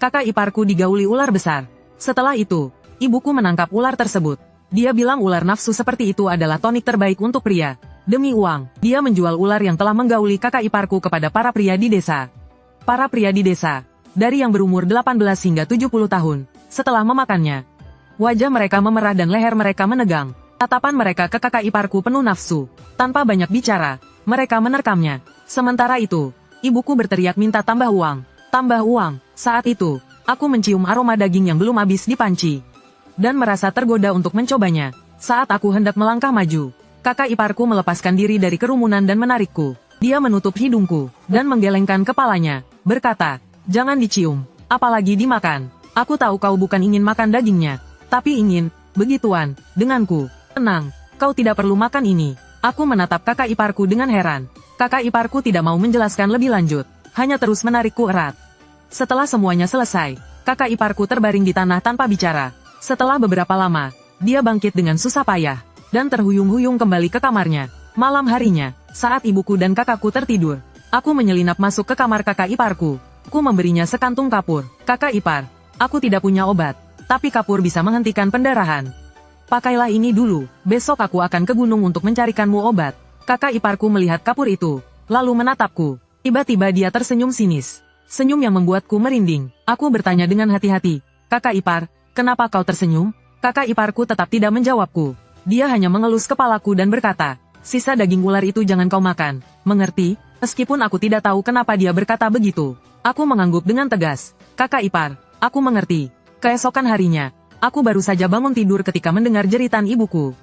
Kakak iparku digauli ular besar. Setelah itu, ibuku menangkap ular tersebut. Dia bilang ular nafsu seperti itu adalah tonik terbaik untuk pria. Demi uang, dia menjual ular yang telah menggauli kakak iparku kepada para pria di desa. Para pria di desa, dari yang berumur 18 hingga 70 tahun, setelah memakannya, wajah mereka memerah dan leher mereka menegang. Tatapan mereka ke kakak iparku penuh nafsu. Tanpa banyak bicara, mereka menerkamnya. Sementara itu, ibuku berteriak minta tambah uang. Tambah uang. Saat itu, aku mencium aroma daging yang belum habis dipanci. Dan merasa tergoda untuk mencobanya. Saat aku hendak melangkah maju, kakak iparku melepaskan diri dari kerumunan dan menarikku. Dia menutup hidungku, dan menggelengkan kepalanya, berkata, "Jangan dicium, apalagi dimakan. Aku tahu kau bukan ingin makan dagingnya, tapi ingin, begituan, denganku. Tenang, kau tidak perlu makan ini." Aku menatap kakak iparku dengan heran. Kakak iparku tidak mau menjelaskan lebih lanjut, hanya terus menarikku erat. Setelah semuanya selesai, kakak iparku terbaring di tanah tanpa bicara. Setelah beberapa lama, dia bangkit dengan susah payah, dan terhuyung-huyung kembali ke kamarnya. Malam harinya, saat ibuku dan kakakku tertidur, aku menyelinap masuk ke kamar kakak iparku. Aku memberinya sekantung kapur. "Kakak ipar, aku tidak punya obat, tapi kapur bisa menghentikan pendarahan. Pakailah ini dulu, besok aku akan ke gunung untuk mencarikanmu obat." Kakak iparku melihat kapur itu, lalu menatapku. Tiba-tiba dia tersenyum sinis. Senyum yang membuatku merinding. Aku bertanya dengan hati-hati, "Kakak ipar, kenapa kau tersenyum?" Kakak iparku tetap tidak menjawabku. Dia hanya mengelus kepalaku dan berkata, "Sisa daging ular itu jangan kau makan, mengerti?" Meskipun aku tidak tahu kenapa dia berkata begitu, aku mengangguk dengan tegas. "Kakak ipar, aku mengerti." Keesokan harinya, aku baru saja bangun tidur ketika mendengar jeritan ibuku.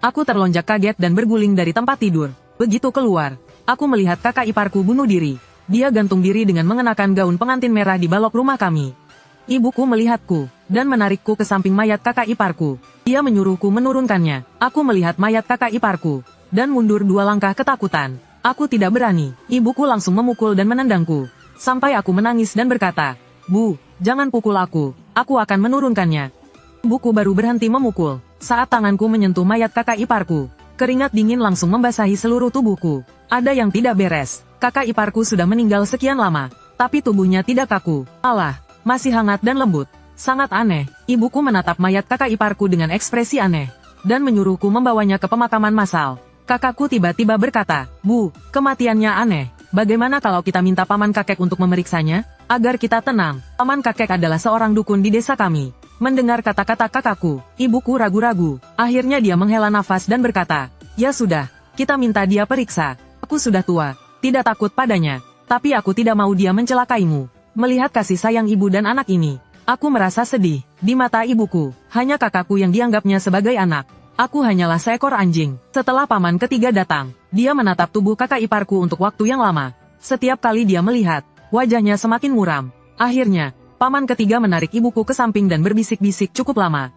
Aku terlonjak kaget dan berguling dari tempat tidur. Begitu keluar, aku melihat kakak iparku bunuh diri. Dia gantung diri dengan mengenakan gaun pengantin merah di balok rumah kami. Ibuku melihatku, dan menarikku ke samping mayat kakak iparku. Dia menyuruhku menurunkannya. Aku melihat mayat kakak iparku, dan mundur 2 langkah ketakutan. Aku tidak berani. Ibuku langsung memukul dan menendangku, sampai aku menangis dan berkata, "Bu, jangan pukul aku akan menurunkannya." Ibuku baru berhenti memukul saat tanganku menyentuh mayat kakak iparku. Keringat dingin langsung membasahi seluruh tubuhku. Ada yang tidak beres. Kakak iparku sudah meninggal sekian lama, tapi tubuhnya tidak kaku. Alah, masih hangat dan lembut. Sangat aneh. Ibuku menatap mayat kakak iparku dengan ekspresi aneh, dan menyuruhku membawanya ke pemakaman massal. Kakakku tiba-tiba berkata, "Bu, kematiannya aneh. Bagaimana kalau kita minta paman kakek untuk memeriksanya, agar kita tenang?" Paman kakek adalah seorang dukun di desa kami. Mendengar kata-kata kakakku, ibuku ragu-ragu. Akhirnya dia menghela nafas dan berkata, "Ya sudah, kita minta dia periksa. Aku sudah tua, tidak takut padanya. Tapi aku tidak mau dia mencelakaimu." Melihat kasih sayang ibu dan anak ini, aku merasa sedih. Di mata ibuku, hanya kakakku yang dianggapnya sebagai anak. Aku hanyalah seekor anjing. Setelah paman ketiga datang, dia menatap tubuh kakak iparku untuk waktu yang lama. Setiap kali dia melihat, wajahnya semakin muram. Akhirnya, paman ketiga menarik ibuku ke samping dan berbisik-bisik cukup lama.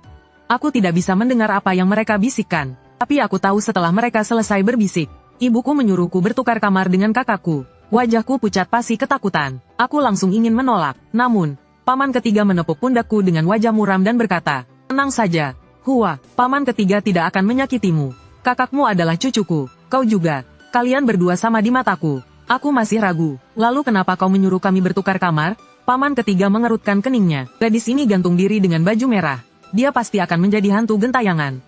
Aku tidak bisa mendengar apa yang mereka bisikkan, tapi aku tahu setelah mereka selesai berbisik, ibuku menyuruhku bertukar kamar dengan kakakku. Wajahku pucat pasi ketakutan. Aku langsung ingin menolak. Namun, paman ketiga menepuk pundakku dengan wajah muram dan berkata, "Tenang saja. Hua, paman ketiga tidak akan menyakitimu. Kakakmu adalah cucuku. Kau juga. Kalian berdua sama di mataku." Aku masih ragu. "Lalu kenapa kau menyuruh kami bertukar kamar?" Paman ketiga mengerutkan keningnya. "Gadis ini gantung diri dengan baju merah. Dia pasti akan menjadi hantu gentayangan.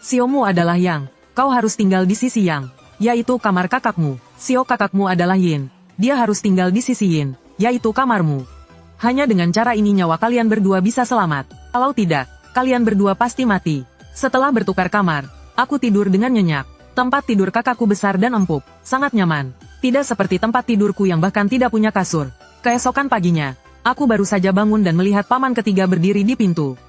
Siomu adalah Yang. Kau harus tinggal di sisi Yang, yaitu kamar kakakmu. Sio kakakmu adalah Yin. Dia harus tinggal di sisi Yin, yaitu kamarmu. Hanya dengan cara ini nyawa kalian berdua bisa selamat. Kalau tidak, kalian berdua pasti mati." Setelah bertukar kamar, aku tidur dengan nyenyak. Tempat tidur kakakku besar dan empuk, sangat nyaman. Tidak seperti tempat tidurku yang bahkan tidak punya kasur. Keesokan paginya, aku baru saja bangun dan melihat paman ketiga berdiri di pintu.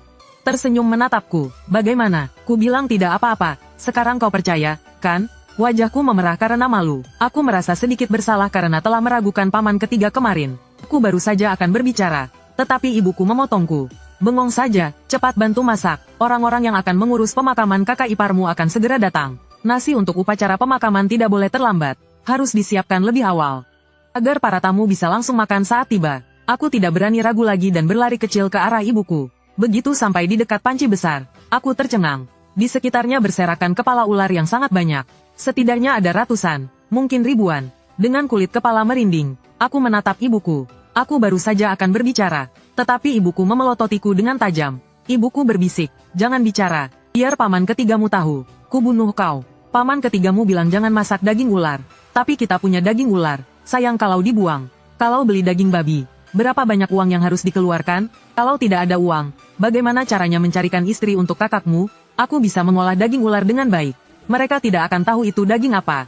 Tersenyum menatapku. "Bagaimana?" Ku bilang, "Tidak apa-apa. Sekarang kau percaya, kan?" Wajahku memerah karena malu. Aku merasa sedikit bersalah karena telah meragukan paman ketiga kemarin. Aku baru saja akan berbicara, tetapi ibuku memotongku. "Bengong saja, cepat bantu masak. Orang-orang yang akan mengurus pemakaman kakak iparmu akan segera datang. Nasi untuk upacara pemakaman tidak boleh terlambat. Harus disiapkan lebih awal, agar para tamu bisa langsung makan saat tiba." Aku tidak berani ragu lagi dan berlari kecil ke arah ibuku. Begitu sampai di dekat panci besar, aku tercengang. Di sekitarnya berserakan kepala ular yang sangat banyak. Setidaknya ada ratusan, mungkin ribuan. Dengan kulit kepala merinding, aku menatap ibuku. Aku baru saja akan berbicara, Tetapi ibuku memelototiku dengan tajam. Ibuku berbisik, jangan bicara, biar paman ketigamu tahu, ku bunuh kau. Paman ketigamu bilang jangan masak daging ular, tapi kita punya daging ular, sayang kalau dibuang. Kalau beli daging babi, berapa banyak uang yang harus dikeluarkan? Kalau tidak ada uang, bagaimana caranya mencarikan istri untuk kakakmu? Aku bisa mengolah daging ular dengan baik. Mereka tidak akan tahu itu daging apa.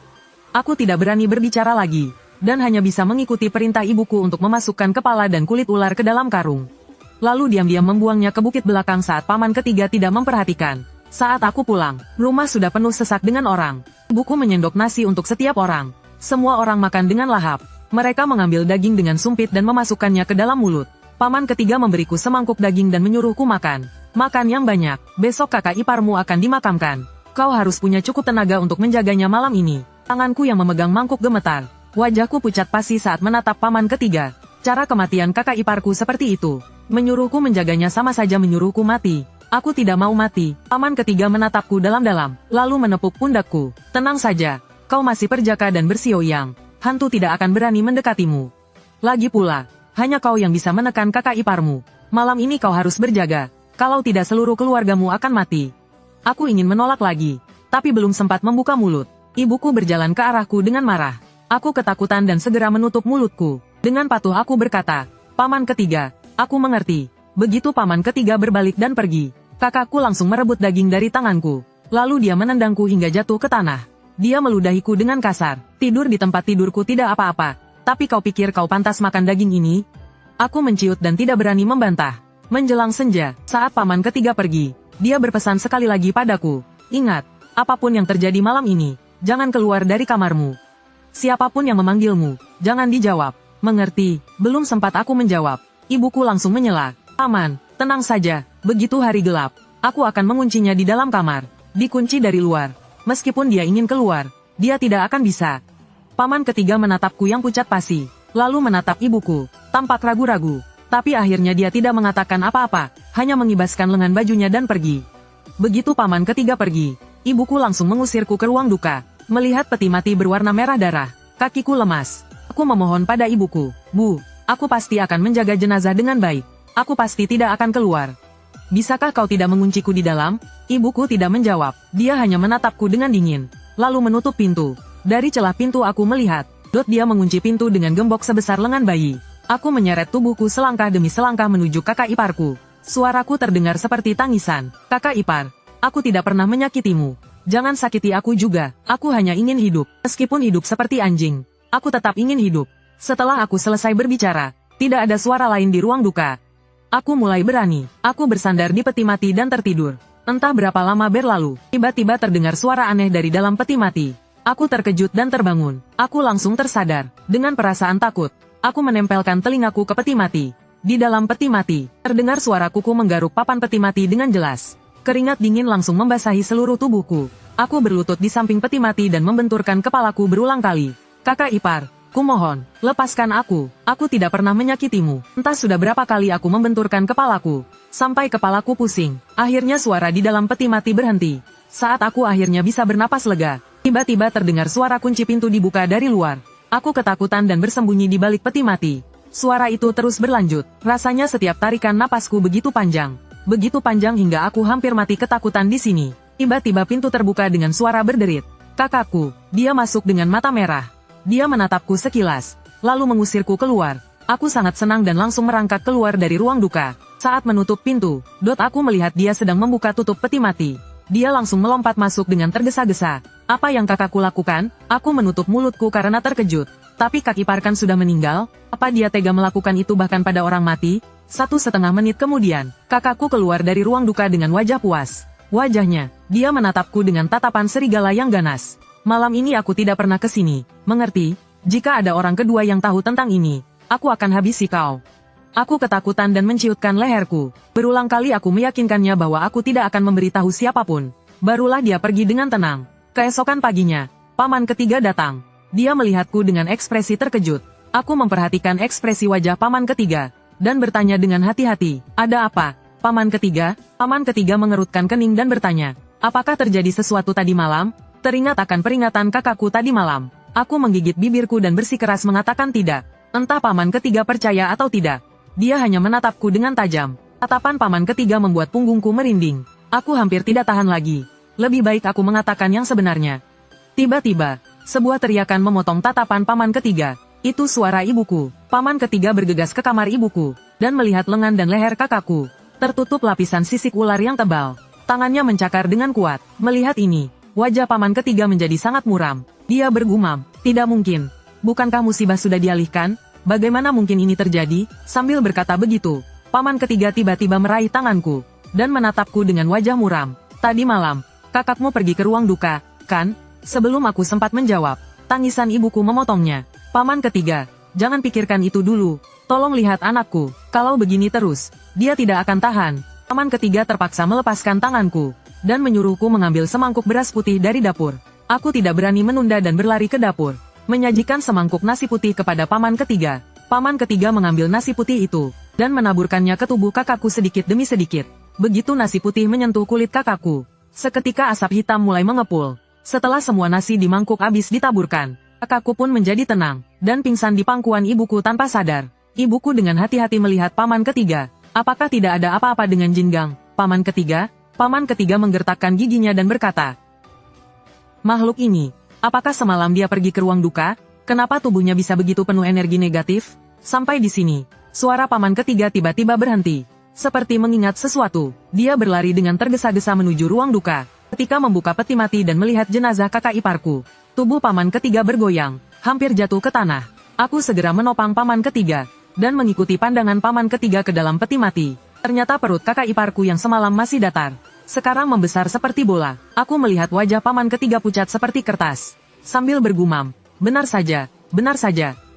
Aku tidak berani berbicara lagi, dan hanya bisa mengikuti perintah ibuku untuk memasukkan kepala dan kulit ular ke dalam karung. Lalu diam-diam membuangnya ke bukit belakang saat paman ketiga tidak memperhatikan. Saat aku pulang, rumah sudah penuh sesak dengan orang. Ibuku menyendok nasi untuk setiap orang. Semua orang makan dengan lahap. Mereka mengambil daging dengan sumpit dan memasukkannya ke dalam mulut. Paman ketiga memberiku semangkuk daging dan menyuruhku makan. Makan yang banyak, besok kakak iparmu akan dimakamkan. Kau harus punya cukup tenaga untuk menjaganya malam ini. Tanganku yang memegang mangkuk gemetar. Wajahku pucat pasi saat menatap paman ketiga. Cara kematian kakak iparku seperti itu. Menyuruhku menjaganya sama saja menyuruhku mati. Aku tidak mau mati. Paman ketiga menatapku dalam-dalam, lalu menepuk pundakku. Tenang saja, kau masih perjaka dan bersioyang. Hantu tidak akan berani mendekatimu. Lagi pula, hanya kau yang bisa menekan kakak iparmu. Malam ini kau harus berjaga. Kalau tidak seluruh keluargamu akan mati. Aku ingin menolak lagi, tapi belum sempat membuka mulut. Ibuku berjalan ke arahku dengan marah. Aku ketakutan dan segera menutup mulutku. Dengan patuh aku berkata, Paman ketiga, aku mengerti. Begitu paman ketiga berbalik dan pergi, kakakku langsung merebut daging dari tanganku. Lalu dia menendangku hingga jatuh ke tanah. Dia meludahiku dengan kasar. Tidur di tempat tidurku tidak apa-apa. Tapi kau pikir kau pantas makan daging ini? Aku menciut dan tidak berani membantah. Menjelang senja, saat paman ketiga pergi, dia berpesan sekali lagi padaku. Ingat, apapun yang terjadi malam ini, jangan keluar dari kamarmu. Siapapun yang memanggilmu, jangan dijawab. Mengerti? Belum sempat aku menjawab. Ibuku langsung menyela. Paman, tenang saja, begitu hari gelap, aku akan menguncinya di dalam kamar. Dikunci dari luar. Meskipun dia ingin keluar, dia tidak akan bisa. Paman ketiga menatapku yang pucat pasi, lalu menatap ibuku, tampak ragu-ragu. Tapi akhirnya dia tidak mengatakan apa-apa, hanya mengibaskan lengan bajunya dan pergi. Begitu paman ketiga pergi, ibuku langsung mengusirku ke ruang duka. Melihat peti mati berwarna merah darah, kakiku lemas. Aku memohon pada ibuku, Bu, aku pasti akan menjaga jenazah dengan baik. Aku pasti tidak akan keluar. Bisakah kau tidak mengunciku di dalam? Ibuku tidak menjawab, dia hanya menatapku dengan dingin, lalu menutup pintu. Dari celah pintu aku melihat, dia mengunci pintu dengan gembok sebesar lengan bayi. Aku menyeret tubuhku selangkah demi selangkah menuju kakak iparku. Suaraku terdengar seperti tangisan. Kakak ipar, aku tidak pernah menyakitimu. Jangan sakiti aku juga, aku hanya ingin hidup. Meskipun hidup seperti anjing, aku tetap ingin hidup. Setelah aku selesai berbicara, tidak ada suara lain di ruang duka. Aku mulai berani, aku bersandar di peti mati dan tertidur. Entah berapa lama berlalu, tiba-tiba terdengar suara aneh dari dalam peti mati. Aku terkejut dan terbangun. Aku langsung tersadar. Dengan perasaan takut, aku menempelkan telingaku ke peti mati. Di dalam peti mati, terdengar suara kuku menggaruk papan peti mati dengan jelas. Keringat dingin langsung membasahi seluruh tubuhku. Aku berlutut di samping peti mati dan membenturkan kepalaku berulang kali. Kakak ipar, kumohon, lepaskan aku. Aku tidak pernah menyakitimu. Entah sudah berapa kali aku membenturkan kepalaku, sampai kepalaku pusing. Akhirnya suara di dalam peti mati berhenti. Saat aku akhirnya bisa bernapas lega, tiba-tiba terdengar suara kunci pintu dibuka dari luar. Aku ketakutan dan bersembunyi di balik peti mati. Suara itu terus berlanjut. Rasanya setiap tarikan napasku begitu panjang. Begitu panjang hingga aku hampir mati ketakutan di sini. Tiba-tiba pintu terbuka dengan suara berderit. Kakakku, dia masuk dengan mata merah. Dia menatapku sekilas, lalu mengusirku keluar. Aku sangat senang dan langsung merangkak keluar dari ruang duka. Saat menutup pintu, aku melihat dia sedang membuka tutup peti mati. Dia langsung melompat masuk dengan tergesa-gesa. Apa yang kakakku lakukan? Aku menutup mulutku karena terkejut. Tapi kak ipar kan sudah meninggal? Apa dia tega melakukan itu bahkan pada orang mati? 1,5 menit kemudian, kakakku keluar dari ruang duka dengan wajah puas. Wajahnya, dia menatapku dengan tatapan serigala yang ganas. Malam ini aku tidak pernah ke sini, mengerti? Jika ada orang kedua yang tahu tentang ini, aku akan habisi kau. Aku ketakutan dan menciutkan leherku. Berulang kali aku meyakinkannya bahwa aku tidak akan memberitahu siapapun. Barulah dia pergi dengan tenang. Keesokan paginya, paman ketiga datang. Dia melihatku dengan ekspresi terkejut. Aku memperhatikan ekspresi wajah paman ketiga, dan bertanya dengan hati-hati, ada apa? Paman ketiga mengerutkan kening dan bertanya, apakah terjadi sesuatu tadi malam? Teringat akan peringatan kakakku tadi malam. Aku menggigit bibirku dan bersikeras mengatakan tidak. Entah paman ketiga percaya atau tidak. Dia hanya menatapku dengan tajam. Tatapan paman ketiga membuat punggungku merinding. Aku hampir tidak tahan lagi. Lebih baik aku mengatakan yang sebenarnya. Tiba-tiba, sebuah teriakan memotong tatapan paman ketiga. Itu suara ibuku. Paman ketiga bergegas ke kamar ibuku, dan melihat lengan dan leher kakakku tertutup lapisan sisik ular yang tebal. Tangannya mencakar dengan kuat. Melihat ini, wajah paman ketiga menjadi sangat muram. Dia bergumam, "Tidak mungkin. Bukankah musibah sudah dialihkan? Bagaimana mungkin ini terjadi?" Sambil berkata begitu, paman ketiga tiba-tiba meraih tanganku dan menatapku dengan wajah muram. "Tadi malam, kakakmu pergi ke ruang duka, kan?" Sebelum aku sempat menjawab, tangisan ibuku memotongnya. "Paman ketiga, jangan pikirkan itu dulu. Tolong lihat anakku. Kalau begini terus, dia tidak akan tahan." Paman ketiga terpaksa melepaskan tanganku dan menyuruhku mengambil semangkuk beras putih dari dapur. Aku tidak berani menunda dan berlari ke dapur, menyajikan semangkuk nasi putih kepada paman ketiga. Paman ketiga mengambil nasi putih itu dan menaburkannya ke tubuh kakakku sedikit demi sedikit. Begitu nasi putih menyentuh kulit kakakku, seketika asap hitam mulai mengepul. Setelah semua nasi di mangkuk habis ditaburkan, kakakku pun menjadi tenang dan pingsan di pangkuan ibuku tanpa sadar. Ibuku dengan hati-hati melihat paman ketiga. "Apakah tidak ada apa-apa dengan Jingang, paman ketiga?" Paman ketiga menggertakkan giginya dan berkata, "Makhluk ini, apakah semalam dia pergi ke ruang duka? Kenapa tubuhnya bisa begitu penuh energi negatif?" Sampai di sini, suara paman ketiga tiba-tiba berhenti. Seperti mengingat sesuatu, dia berlari dengan tergesa-gesa menuju ruang duka. Ketika membuka peti mati dan melihat jenazah kakak iparku, tubuh paman ketiga bergoyang, hampir jatuh ke tanah. Aku segera menopang paman ketiga dan mengikuti pandangan paman ketiga ke dalam peti mati. Ternyata perut kakak iparku yang semalam masih datar, sekarang membesar seperti bola. Aku melihat wajah paman ketiga pucat seperti kertas. Sambil bergumam, benar saja,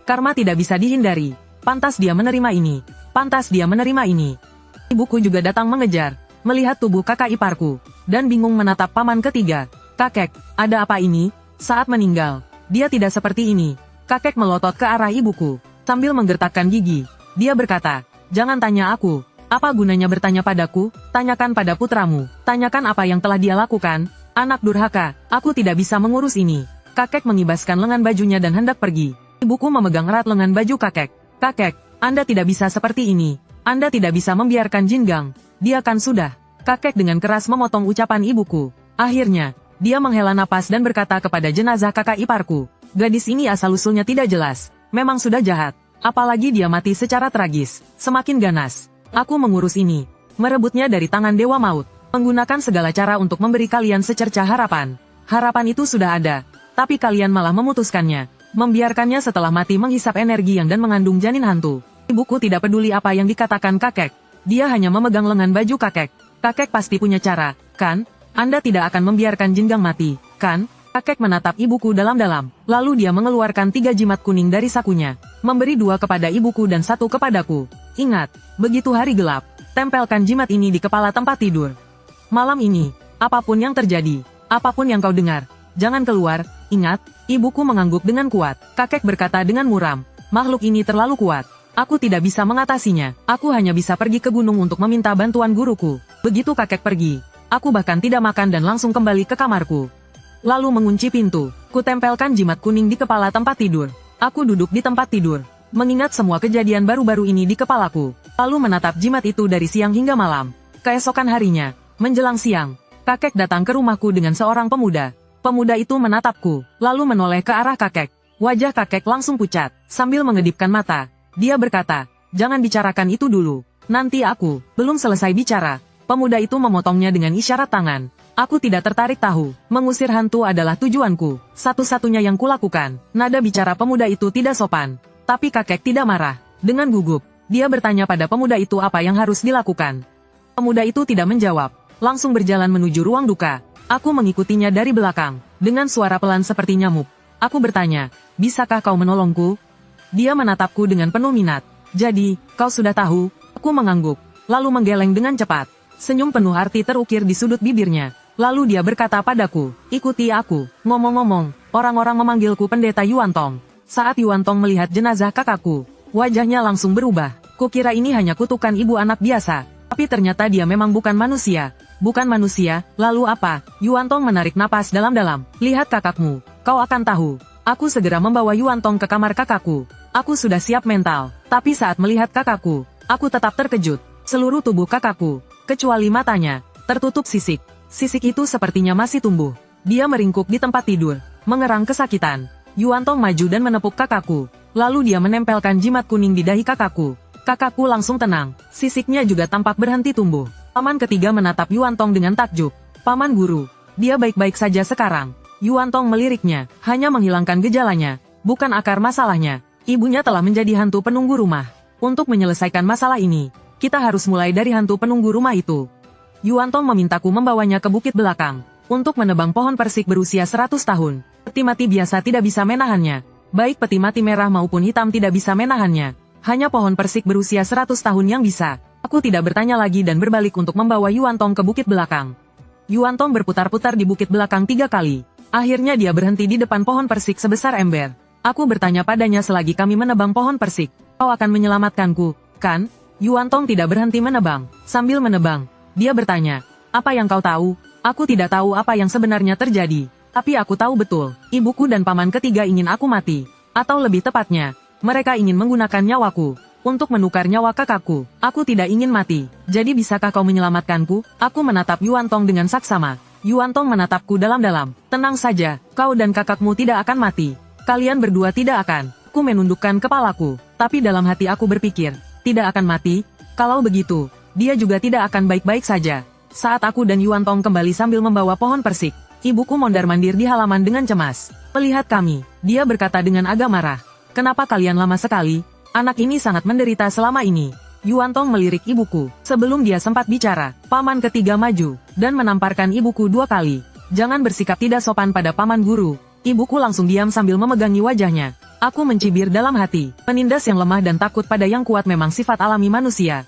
karma tidak bisa dihindari. Pantas dia menerima ini. Pantas dia menerima ini." Ibuku juga datang mengejar, melihat tubuh kakak iparku, dan bingung menatap paman ketiga. "Kakek, ada apa ini?" Saat meninggal, dia tidak seperti ini. Kakek melotot ke arah ibuku sambil menggertakkan gigi. Dia berkata, "Jangan tanya aku. Apa gunanya bertanya padaku? Tanyakan pada putramu. Tanyakan apa yang telah dia lakukan. Anak durhaka, aku tidak bisa mengurus ini." Kakek mengibaskan lengan bajunya dan hendak pergi. Ibuku memegang erat lengan baju kakek. "Kakek, Anda tidak bisa seperti ini. Anda tidak bisa membiarkan Jingang. Dia kan sudah." Kakek dengan keras memotong ucapan ibuku. Akhirnya, dia menghela napas dan berkata kepada jenazah kakak iparku, "Gadis ini asal-usulnya tidak jelas. Memang sudah jahat. Apalagi dia mati secara tragis. Semakin ganas. Aku mengurus ini. Merebutnya dari tangan Dewa Maut. Menggunakan segala cara untuk memberi kalian secercah harapan. Harapan itu sudah ada. Tapi kalian malah memutuskannya. Membiarkannya setelah mati menghisap energi yang dan mengandung janin hantu." Ibuku tidak peduli apa yang dikatakan kakek. Dia hanya memegang lengan baju kakek. "Kakek pasti punya cara, kan? Anda tidak akan membiarkan Jingang mati, kan?" Kakek menatap ibuku dalam-dalam. Lalu dia mengeluarkan 3 jimat kuning dari sakunya. Memberi 2 kepada ibuku dan 1 kepadaku. "Ingat, begitu hari gelap, tempelkan jimat ini di kepala tempat tidur. Malam ini, apapun yang terjadi, apapun yang kau dengar, jangan keluar, ingat." Ibuku mengangguk dengan kuat. Kakek berkata dengan muram, "Makhluk ini terlalu kuat. Aku tidak bisa mengatasinya. Aku hanya bisa pergi ke gunung untuk meminta bantuan guruku." Begitu kakek pergi, aku bahkan tidak makan dan langsung kembali ke kamarku. Lalu mengunci pintu. Kutempelkan jimat kuning di kepala tempat tidur. Aku duduk di tempat tidur, mengingat semua kejadian baru-baru ini di kepalaku. Lalu menatap jimat itu dari siang hingga malam. Keesokan harinya, menjelang siang, kakek datang ke rumahku dengan seorang pemuda. Pemuda itu menatapku, lalu menoleh ke arah kakek. Wajah kakek langsung pucat, sambil mengedipkan mata. Dia berkata, "Jangan bicarakan itu dulu. Nanti aku belum selesai bicara." Pemuda itu memotongnya dengan isyarat tangan. Aku tidak tertarik tahu. Mengusir hantu adalah tujuanku. Satu-satunya yang kulakukan. Nada bicara pemuda itu tidak sopan. Tapi kakek tidak marah. Dengan gugup, dia bertanya pada pemuda itu apa yang harus dilakukan. Pemuda itu tidak menjawab. Langsung berjalan menuju ruang duka. Aku mengikutinya dari belakang. Dengan suara pelan seperti nyamuk. Aku bertanya, "Bisakah kau menolongku?" Dia menatapku dengan penuh minat. "Jadi, kau sudah tahu?" Aku mengangguk, lalu menggeleng dengan cepat. Senyum penuh arti terukir di sudut bibirnya. Lalu dia berkata padaku, "Ikuti aku." Ngomong-ngomong, orang-orang memanggilku Pendeta Yuantong. Saat Yuantong melihat jenazah kakakku, wajahnya langsung berubah. Kukira ini hanya kutukan ibu anak biasa. Tapi ternyata dia memang bukan manusia. Bukan manusia, lalu apa? Yuantong menarik napas dalam-dalam. "Lihat kakakmu, kau akan tahu." Aku segera membawa Yuantong ke kamar kakakku. Aku sudah siap mental. Tapi saat melihat kakakku, Aku tetap terkejut. Seluruh tubuh kakakku, kecuali matanya, tertutup sisik. Sisik itu sepertinya masih tumbuh. Dia meringkuk di tempat tidur, mengerang kesakitan. Yuan Tong maju dan menepuk kakakku. Lalu dia menempelkan jimat kuning di dahi kakakku. Kakakku langsung tenang. Sisiknya juga tampak berhenti tumbuh. Paman ketiga menatap Yuan Tong dengan takjub. Paman guru, dia baik-baik saja sekarang. Yuan Tong meliriknya, hanya menghilangkan gejalanya, bukan akar masalahnya. Ibunya telah menjadi hantu penunggu rumah. Untuk menyelesaikan masalah ini, kita harus mulai dari hantu penunggu rumah itu. Yuan Tong memintaku membawanya ke bukit belakang, untuk menebang pohon persik berusia 100 tahun. Peti mati biasa tidak bisa menahannya. Baik peti mati merah maupun hitam tidak bisa menahannya. Hanya pohon persik berusia 100 tahun yang bisa. Aku tidak bertanya lagi dan berbalik untuk membawa Yuan Tong ke bukit belakang. Yuan Tong berputar-putar di bukit belakang 3 kali. Akhirnya dia berhenti di depan pohon persik sebesar ember. Aku bertanya padanya selagi kami menebang pohon persik. Kau akan menyelamatkanku, kan? Yuan Tong tidak berhenti menebang. Sambil menebang, dia bertanya, apa yang kau tahu? Aku tidak tahu apa yang sebenarnya terjadi. Tapi aku tahu betul, ibuku dan paman ketiga ingin aku mati. Atau lebih tepatnya, mereka ingin menggunakan nyawaku untuk menukar nyawa kakakku. Aku tidak ingin mati. Jadi bisakah kau menyelamatkanku? Aku menatap Yuan Tong dengan saksama. Yuan Tong menatapku dalam-dalam. Tenang saja, kau dan kakakmu tidak akan mati. Kalian berdua tidak akan. Aku menundukkan kepalaku. Tapi dalam hati aku berpikir, tidak akan mati? Kalau begitu, dia juga tidak akan baik-baik saja. Saat aku dan Yuan Tong kembali sambil membawa pohon persik, ibuku mondar-mandir di halaman dengan cemas. Melihat kami, dia berkata dengan agak marah. Kenapa kalian lama sekali? Anak ini sangat menderita selama ini. Yuan Tong melirik ibuku. Sebelum dia sempat bicara, paman ketiga maju, dan menamparkan ibuku 2 kali. Jangan bersikap tidak sopan pada paman guru. Ibuku langsung diam sambil memegangi wajahnya. Aku mencibir dalam hati. Penindas yang lemah dan takut pada yang kuat memang sifat alami manusia.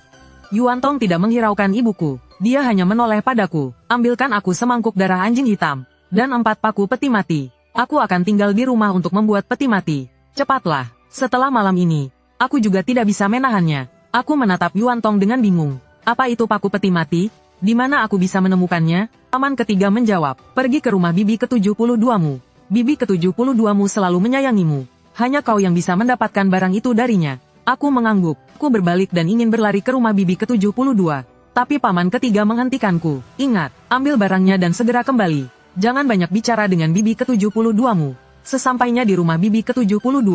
Yuan Tong tidak menghiraukan ibuku. Dia hanya menoleh padaku. Ambilkan aku semangkuk darah anjing hitam. Dan 4 paku peti mati. Aku akan tinggal di rumah untuk membuat peti mati. Cepatlah. Setelah malam ini, aku juga tidak bisa menahannya. Aku menatap Yuan Tong dengan bingung. Apa itu paku peti mati? Di mana aku bisa menemukannya? Paman ketiga menjawab. Pergi ke rumah bibi ke-72mu. Bibi ke-72mu selalu menyayangimu. Hanya kau yang bisa mendapatkan barang itu darinya. Aku mengangguk. Aku berbalik dan ingin berlari ke rumah bibi ke-72. Tapi paman ketiga menghentikanku. Ingat, ambil barangnya dan segera kembali. Jangan banyak bicara dengan bibi ke-72mu. Sesampainya di rumah bibi ke-72,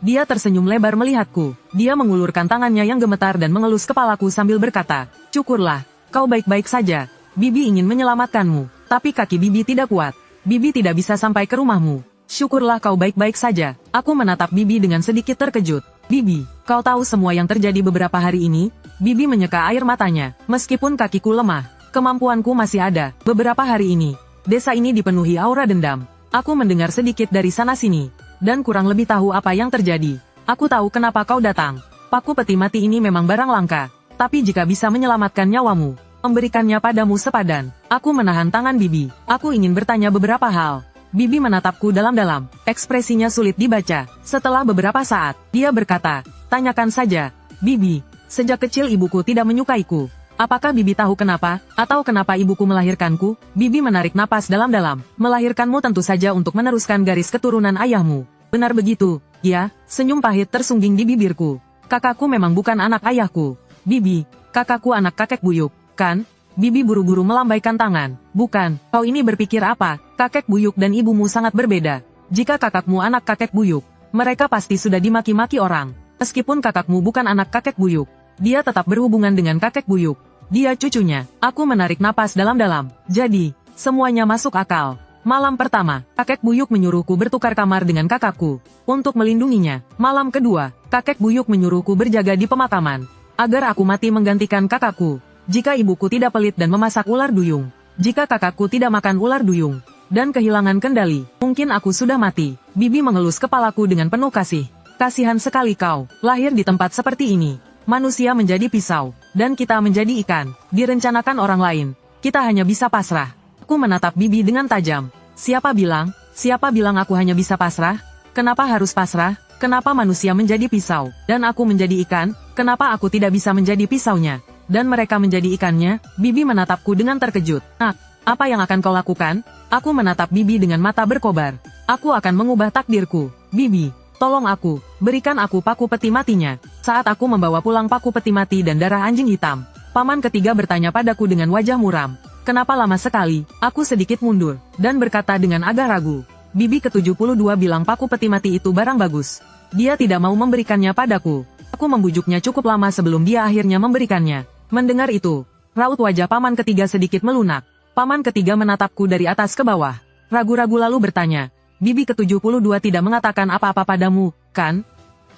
dia tersenyum lebar melihatku. Dia mengulurkan tangannya yang gemetar dan mengelus kepalaku sambil berkata, "Syukurlah, kau baik-baik saja. Bibi ingin menyelamatkanmu, tapi kaki bibi tidak kuat. Bibi tidak bisa sampai ke rumahmu. Syukurlah kau baik-baik saja." Aku menatap bibi dengan sedikit terkejut. "Bibi, kau tahu semua yang terjadi beberapa hari ini?" Bibi menyeka air matanya. Meskipun kakiku lemah, kemampuanku masih ada. Beberapa hari ini, desa ini dipenuhi aura dendam. Aku mendengar sedikit dari sana-sini, dan kurang lebih tahu apa yang terjadi. Aku tahu kenapa kau datang. Paku peti mati ini memang barang langka. Tapi jika bisa menyelamatkan nyawamu, memberikannya padamu sepadan. Aku menahan tangan bibi. Aku ingin bertanya beberapa hal. Bibi menatapku dalam-dalam. Ekspresinya sulit dibaca. Setelah beberapa saat, dia berkata, "Tanyakan saja, Bibi. Sejak kecil ibuku tidak menyukaiku. Apakah Bibi tahu kenapa? Atau kenapa ibuku melahirkanku?" Bibi menarik napas dalam-dalam. "Melahirkanmu tentu saja untuk meneruskan garis keturunan ayahmu. Benar begitu?" "Ya." Senyum pahit tersungging di bibirku. "Kakakku memang bukan anak ayahku. Bibi, kakakku anak kakek buyuk, kan?" Bibi buru-buru melambaikan tangan. "Bukan, kau ini berpikir apa? Kakek buyuk dan ibumu sangat berbeda. Jika kakakmu anak kakek buyuk, mereka pasti sudah dimaki-maki orang. Meskipun kakakmu bukan anak kakek buyuk, dia tetap berhubungan dengan kakek buyuk. Dia cucunya." Aku menarik napas dalam-dalam. Jadi, semuanya masuk akal. Malam pertama, kakek buyuk menyuruhku bertukar kamar dengan kakakku, untuk melindunginya. Malam kedua, kakek buyuk menyuruhku berjaga di pemakaman, agar aku mati menggantikan kakakku. Jika ibuku tidak pelit dan memasak ular duyung, jika kakakku tidak makan ular duyung, dan kehilangan kendali, mungkin aku sudah mati. Bibi mengelus kepalaku dengan penuh kasih. "Kasihan sekali kau, lahir di tempat seperti ini. Manusia menjadi pisau, dan kita menjadi ikan. Direncanakan orang lain, kita hanya bisa pasrah." Aku menatap bibi dengan tajam. Siapa bilang aku hanya bisa pasrah? Kenapa harus pasrah? Kenapa manusia menjadi pisau, dan aku menjadi ikan? Kenapa aku tidak bisa menjadi pisaunya, dan mereka menjadi ikannya? Bibi menatapku dengan terkejut. "Nah, apa yang akan kau lakukan?" Aku menatap bibi dengan mata berkobar. "Aku akan mengubah takdirku, Bibi. Tolong aku, berikan aku paku peti matinya. Saat aku membawa pulang paku peti mati dan darah anjing hitam, paman ketiga bertanya padaku dengan wajah muram. Kenapa lama sekali? Aku sedikit mundur, dan berkata dengan agak ragu. Bibi ke-72 bilang paku peti mati itu barang bagus. Dia tidak mau memberikannya padaku. Aku membujuknya cukup lama sebelum dia akhirnya memberikannya. Mendengar itu, raut wajah paman ketiga sedikit melunak. Paman ketiga menatapku dari atas ke bawah. Ragu-ragu lalu bertanya, Bibi ke-72 tidak mengatakan apa-apa padamu, kan?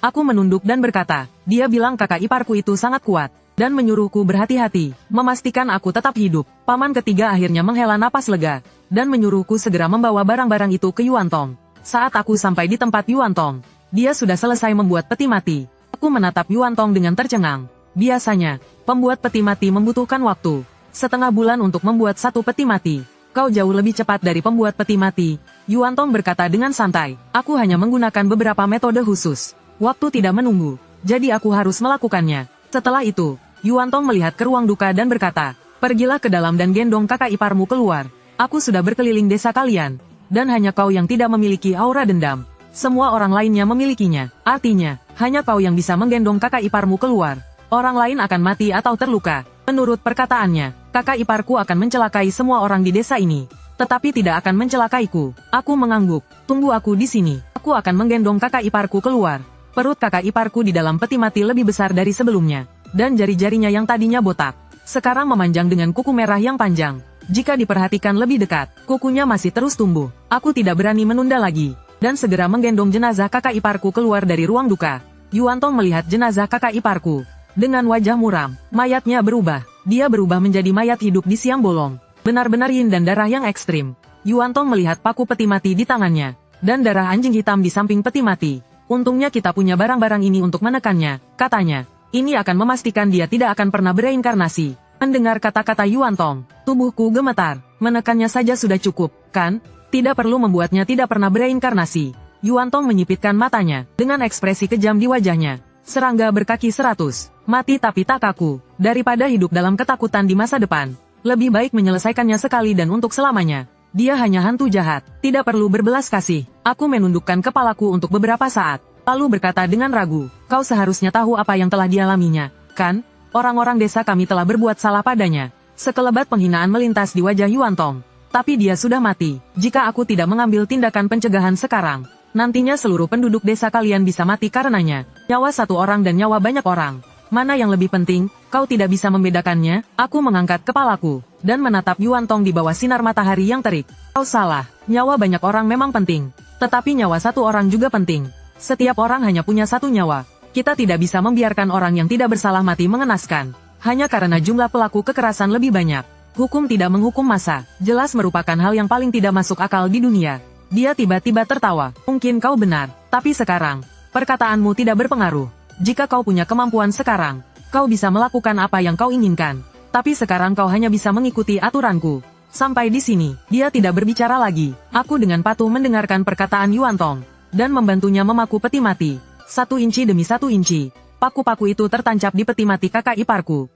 Aku menunduk dan berkata, dia bilang kakak iparku itu sangat kuat, dan menyuruhku berhati-hati, memastikan aku tetap hidup. Paman ketiga akhirnya menghela napas lega, dan menyuruhku segera membawa barang-barang itu ke Yuan Tong. Saat aku sampai di tempat Yuan Tong, dia sudah selesai membuat peti mati. Aku menatap Yuan Tong dengan tercengang. Biasanya, pembuat peti mati membutuhkan waktu setengah bulan untuk membuat satu peti mati. Kau jauh lebih cepat dari pembuat peti mati, Yuan Tong berkata dengan santai. Aku hanya menggunakan beberapa metode khusus. Waktu tidak menunggu, jadi aku harus melakukannya. Setelah itu, Yuan Tong melihat ke ruang duka dan berkata, pergilah ke dalam dan gendong kakak iparmu keluar. Aku sudah berkeliling desa kalian, dan hanya kau yang tidak memiliki aura dendam. Semua orang lainnya memilikinya. Artinya, hanya kau yang bisa menggendong kakak iparmu keluar. Orang lain akan mati atau terluka. Menurut perkataannya, kakak iparku akan mencelakai semua orang di desa ini. Tetapi tidak akan mencelakaiku. Aku mengangguk. Tunggu aku di sini. Aku akan menggendong kakak iparku keluar. Perut kakak iparku di dalam peti mati lebih besar dari sebelumnya. Dan jari-jarinya yang tadinya botak, sekarang memanjang dengan kuku merah yang panjang. Jika diperhatikan lebih dekat, kukunya masih terus tumbuh. Aku tidak berani menunda lagi, dan segera menggendong jenazah kakak iparku keluar dari ruang duka. Yuan Tong melihat jenazah kakak iparku. Dengan wajah muram, mayatnya berubah. Dia berubah menjadi mayat hidup di siang bolong. Benar-benar yin dan darah yang ekstrim. Yuan Tong melihat paku peti mati di tangannya, dan darah anjing hitam di samping peti mati. Untungnya kita punya barang-barang ini untuk menekannya, katanya. Ini akan memastikan dia tidak akan pernah bereinkarnasi. Mendengar kata-kata Yuan Tong, tubuhku gemetar. Menekannya saja sudah cukup, kan? Tidak perlu membuatnya tidak pernah bereinkarnasi. Yuan Tong menyipitkan matanya, dengan ekspresi kejam di wajahnya. Serangga berkaki 100, mati tapi tak kaku, daripada hidup dalam ketakutan di masa depan. Lebih baik menyelesaikannya sekali dan untuk selamanya. Dia hanya hantu jahat, tidak perlu berbelas kasih. Aku menundukkan kepalaku untuk beberapa saat, lalu berkata dengan ragu, kau seharusnya tahu apa yang telah dialaminya, kan? Orang-orang desa kami telah berbuat salah padanya. Sekelebat penghinaan melintas di wajah Yuan Tong. Tapi dia sudah mati. Jika aku tidak mengambil tindakan pencegahan sekarang, nantinya seluruh penduduk desa kalian bisa mati karenanya. Nyawa satu orang dan nyawa banyak orang. Mana yang lebih penting, kau tidak bisa membedakannya? Aku mengangkat kepalaku, dan menatap Yuan Tong di bawah sinar matahari yang terik. Kau salah, nyawa banyak orang memang penting. Tetapi nyawa satu orang juga penting. Setiap orang hanya punya satu nyawa. Kita tidak bisa membiarkan orang yang tidak bersalah mati mengenaskan. Hanya karena jumlah pelaku kekerasan lebih banyak. Hukum tidak menghukum massa, jelas merupakan hal yang paling tidak masuk akal di dunia. Dia tiba-tiba tertawa. Mungkin kau benar, tapi sekarang, perkataanmu tidak berpengaruh. Jika kau punya kemampuan sekarang, kau bisa melakukan apa yang kau inginkan. Tapi sekarang kau hanya bisa mengikuti aturanku. Sampai di sini, dia tidak berbicara lagi. Aku dengan patuh mendengarkan perkataan Yuan Tong, dan membantunya memaku peti mati. 1 inci demi 1 inci. Paku-paku itu tertancap di peti mati kakak iparku.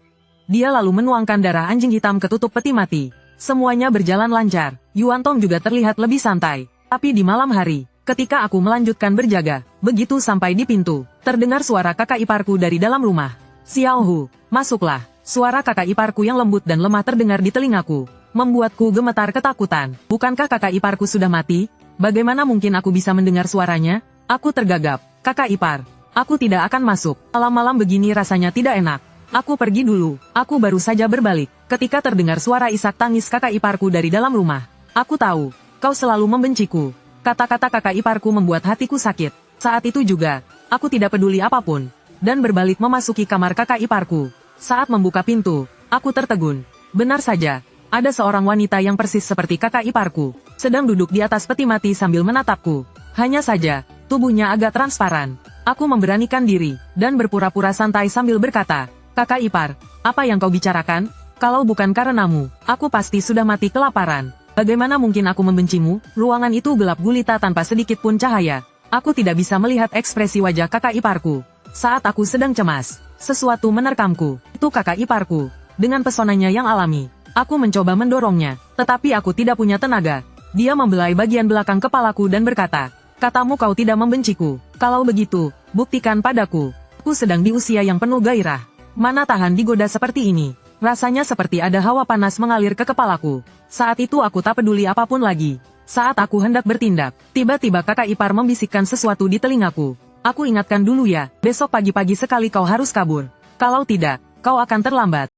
Dia lalu menuangkan darah anjing hitam ke tutup peti mati. Semuanya berjalan lancar. Yuan Tong juga terlihat lebih santai. Tapi di malam hari, ketika aku melanjutkan berjaga, begitu sampai di pintu, terdengar suara kakak iparku dari dalam rumah. Xiao Hu, masuklah. Suara kakak iparku yang lembut dan lemah terdengar di telingaku, membuatku gemetar ketakutan. Bukankah kakak iparku sudah mati? Bagaimana mungkin aku bisa mendengar suaranya? Aku tergagap. Kakak ipar, aku tidak akan masuk. Malam-malam begini rasanya tidak enak. Aku pergi dulu. Aku baru saja berbalik, ketika terdengar suara isak tangis kakak iparku dari dalam rumah. Aku tahu, kau selalu membenciku. Kata-kata kakak iparku membuat hatiku sakit. Saat itu juga, aku tidak peduli apapun, dan berbalik memasuki kamar kakak iparku. Saat membuka pintu, aku tertegun. Benar saja, ada seorang wanita yang persis seperti kakak iparku, sedang duduk di atas peti mati sambil menatapku. Hanya saja, tubuhnya agak transparan. Aku memberanikan diri, dan berpura-pura santai sambil berkata, kakak ipar, apa yang kau bicarakan? Kalau bukan karenamu, aku pasti sudah mati kelaparan. Bagaimana mungkin aku membencimu? Ruangan itu gelap gulita tanpa sedikit pun cahaya. Aku tidak bisa melihat ekspresi wajah kakak iparku. Saat aku sedang cemas, sesuatu menerkamku. Itu kakak iparku. Dengan pesonanya yang alami, aku mencoba mendorongnya, tetapi aku tidak punya tenaga. Dia membelai bagian belakang kepalaku dan berkata, katamu kau tidak membenciku. Kalau begitu, buktikan padaku. Aku sedang di usia yang penuh gairah. Mana tahan digoda seperti ini. Rasanya seperti ada hawa panas mengalir ke kepalaku. Saat itu aku tak peduli apapun lagi. Saat aku hendak bertindak, tiba-tiba kakak ipar membisikkan sesuatu di telingaku. Aku ingatkan dulu ya, besok pagi-pagi sekali kau harus kabur. Kalau tidak, kau akan terlambat.